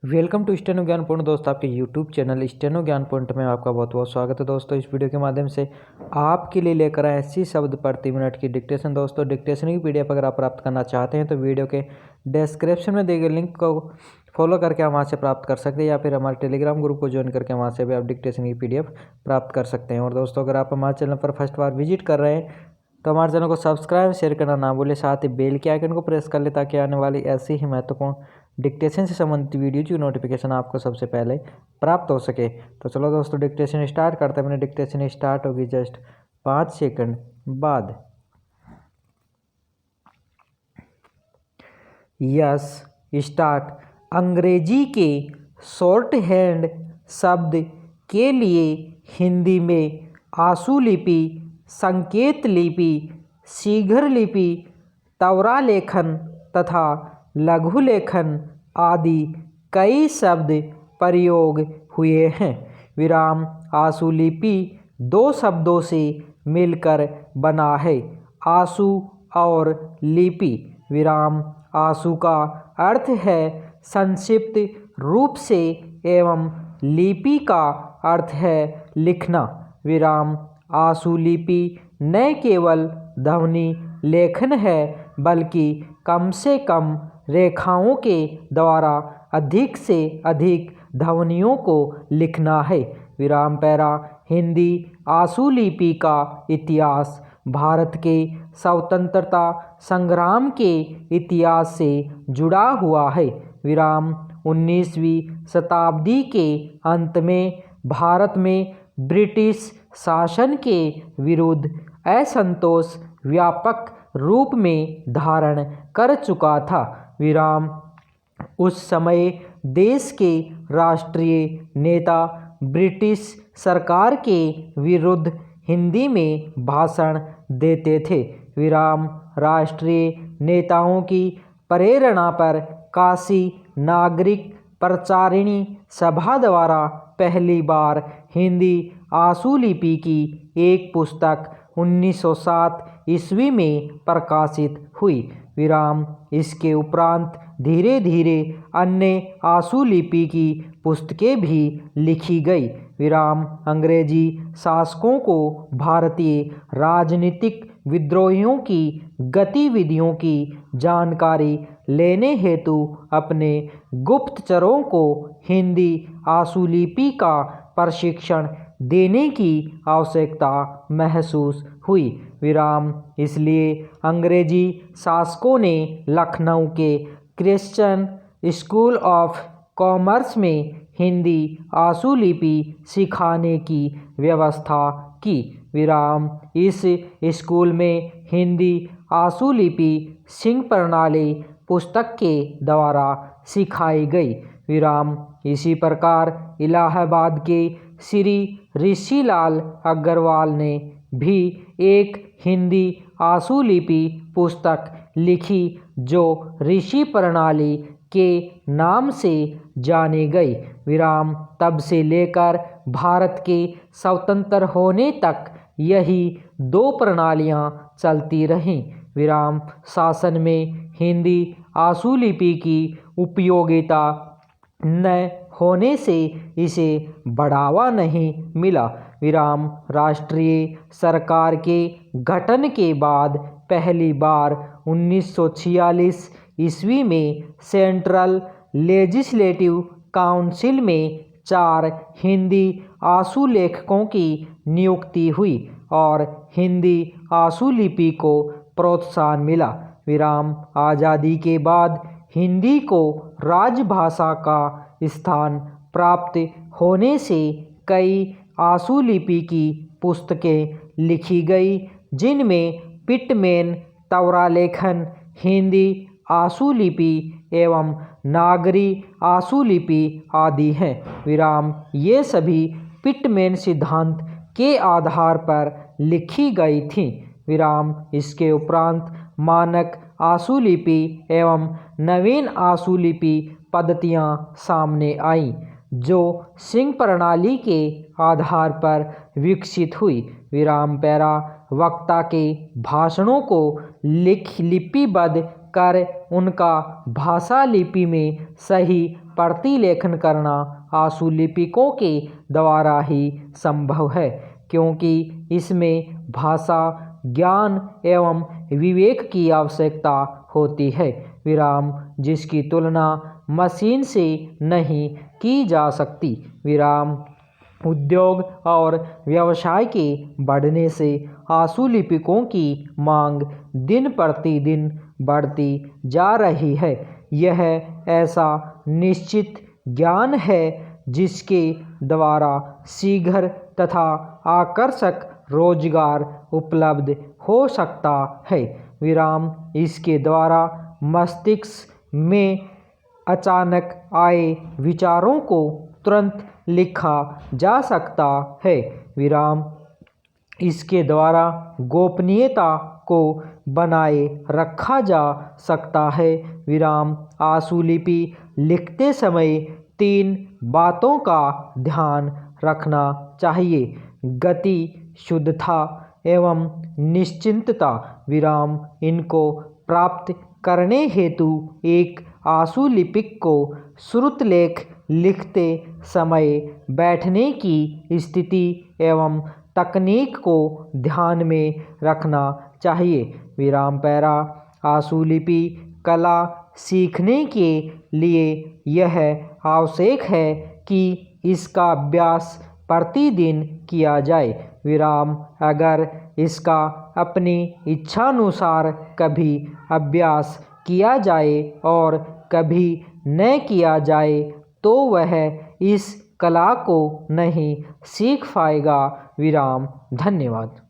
Welcome to steno ज्ञान point दोस्तों, आपके यूट्यूब चैनल स्टेनो ज्ञान पॉइंट में आपका बहुत बहुत स्वागत है। दोस्तों इस वीडियो के माध्यम से आपके लिए लेकर आए 80 शब्द प्रति मिनट की डिक्टेशन। दोस्तों डिक्टेशन की पीडीएफ अगर आप प्राप्त करना चाहते हैं तो वीडियो के डिस्क्रिप्शन में दिए गए लिंक को फॉलो करके आप वहाँ से प्राप्त कर सकते हैं, या फिर हमारे टेलीग्राम ग्रुप को ज्वाइन करके वहाँ से भी आप डिक्टेशन की पीडीएफ प्राप्त कर सकते हैं। और दोस्तों अगर आप हमारे चैनल पर फर्स्ट बार विजिट कर रहे हैं तो हमारे चैनल को सब्सक्राइब शेयर करना ना भूलें, साथ ही बेल के आइकन को प्रेस कर ले ताकि आने वाली ऐसी ही महत्वपूर्ण डिक्टेशन से संबंधित वीडियो की नोटिफिकेशन आपको सबसे पहले प्राप्त हो सके। तो चलो दोस्तों डिक्टेशन स्टार्ट करते हैं। अपनी डिक्टेशन स्टार्ट होगी जस्ट 5 सेकंड बाद। Yes start. अंग्रेजी के शॉर्ट हैंड शब्द के लिए हिंदी में आशु लिपि, संकेत लिपि, शीघ्र लिपि, त्वरा लेखन तथा लघु लेखन आदि कई शब्द प्रयोग हुए हैं। विराम आशु लिपि 2 शब्दों से मिलकर बना है, आशु और लिपि। विराम आशु का अर्थ है संक्षिप्त रूप से एवं लिपि का अर्थ है लिखना। विराम आशु लिपि न केवल ध्वनि लेखन है बल्कि कम से कम रेखाओं के द्वारा अधिक से अधिक ध्वनियों को लिखना है। विराम पैरा हिंदी आशु लिपि का इतिहास भारत के स्वतंत्रता संग्राम के इतिहास से जुड़ा हुआ है। विराम 19वीं शताब्दी के अंत में भारत में ब्रिटिश शासन के विरुद्ध असंतोष व्यापक रूप में धारण कर चुका था। विराम उस समय देश के राष्ट्रीय नेता ब्रिटिश सरकार के विरुद्ध हिंदी में भाषण देते थे। विराम राष्ट्रीय नेताओं की प्रेरणा पर काशी नागरिक प्रचारिणी सभा द्वारा पहली बार हिंदी आशु लिपि की एक पुस्तक 1907 ईस्वी में प्रकाशित हुई। विराम इसके उपरांत धीरे धीरे अन्य आशु लिपि की पुस्तकें भी लिखी गई। विराम अंग्रेजी शासकों को भारतीय राजनीतिक विद्रोहियों की गतिविधियों की जानकारी लेने हेतु अपने गुप्तचरों को हिंदी आशु लिपि का प्रशिक्षण देने की आवश्यकता महसूस हुई। विराम इसलिए अंग्रेजी शासकों ने लखनऊ के क्रिश्चियन स्कूल ऑफ कॉमर्स में हिंदी आशु लिपि सिखाने की व्यवस्था की। विराम इस स्कूल में हिंदी आशु लिपि सिंह प्रणाली पुस्तक के द्वारा सिखाई गई। विराम इसी प्रकार इलाहाबाद के श्री ऋषिलाल अग्रवाल ने भी एक हिंदी आशु लिपि पुस्तक लिखी जो ऋषि प्रणाली के नाम से जानी गई। विराम तब से लेकर भारत के स्वतंत्र होने तक यही 2 प्रणालियां चलती रहीं। विराम शासन में हिंदी आशु लिपि की उपयोगिता न होने से इसे बढ़ावा नहीं मिला। विराम राष्ट्रीय सरकार के गठन के बाद पहली बार 1946 ईस्वी में सेंट्रल लेजिस्लेटिव काउंसिल में 4 हिंदी आशु लेखकों की नियुक्ति हुई और हिंदी आशु लिपि को प्रोत्साहन मिला। विराम आज़ादी के बाद हिंदी को राजभाषा का स्थान प्राप्त होने से कई आशु लिपि की पुस्तकें लिखी गई, जिनमें पिटमेन त्वरा लेखन, हिंदी आशु लिपि एवं नागरी आशु लिपि आदि हैं। विराम ये सभी पिटमेन सिद्धांत के आधार पर लिखी गई थीं। विराम इसके उपरांत मानक आशु लिपि एवं नवीन आशु लिपि पद्धतियाँ सामने आईं जो सिंह प्रणाली के आधार पर विकसित हुई। विराम पैरा वक्ता के भाषणों को लिपिबद्ध कर उनका भाषा लिपि में सही प्रतिलेखन करना आशुलिपिकों के द्वारा ही संभव है, क्योंकि इसमें भाषा ज्ञान एवं विवेक की आवश्यकता होती है, विराम, जिसकी तुलना मशीन से नहीं की जा सकती। विराम, उद्योग और व्यवसाय के बढ़ने से आशुलिपिकों की मांग दिन प्रतिदिन बढ़ती जा रही है। यह ऐसा निश्चित ज्ञान है जिसके द्वारा शीघ्र तथा आकर्षक रोजगार उपलब्ध हो सकता है। विराम, इसके द्वारा मस्तिष्क में अचानक आए विचारों को तुरंत लिखा जा सकता है। विराम, इसके द्वारा गोपनीयता को बनाए रखा जा सकता है। विराम, आशुलिपि लिखते समय 3 बातों का ध्यान रखना चाहिए: गति, शुद्धता एवं निश्चिंतता। विराम, इनको प्राप्त करने हेतु एक आशुलिपिक को श्रुतलेख लिखते समय बैठने की स्थिति एवं तकनीक को ध्यान में रखना चाहिए। विराम, पैरा, आशुलिपि कला सीखने के लिए यह आवश्यक है कि इसका अभ्यास प्रतिदिन किया जाए। विराम, अगर इसका अपनी इच्छानुसार कभी अभ्यास किया जाए और कभी न किया जाए तो वह इस कला को नहीं सीख पाएगा। विराम, धन्यवाद।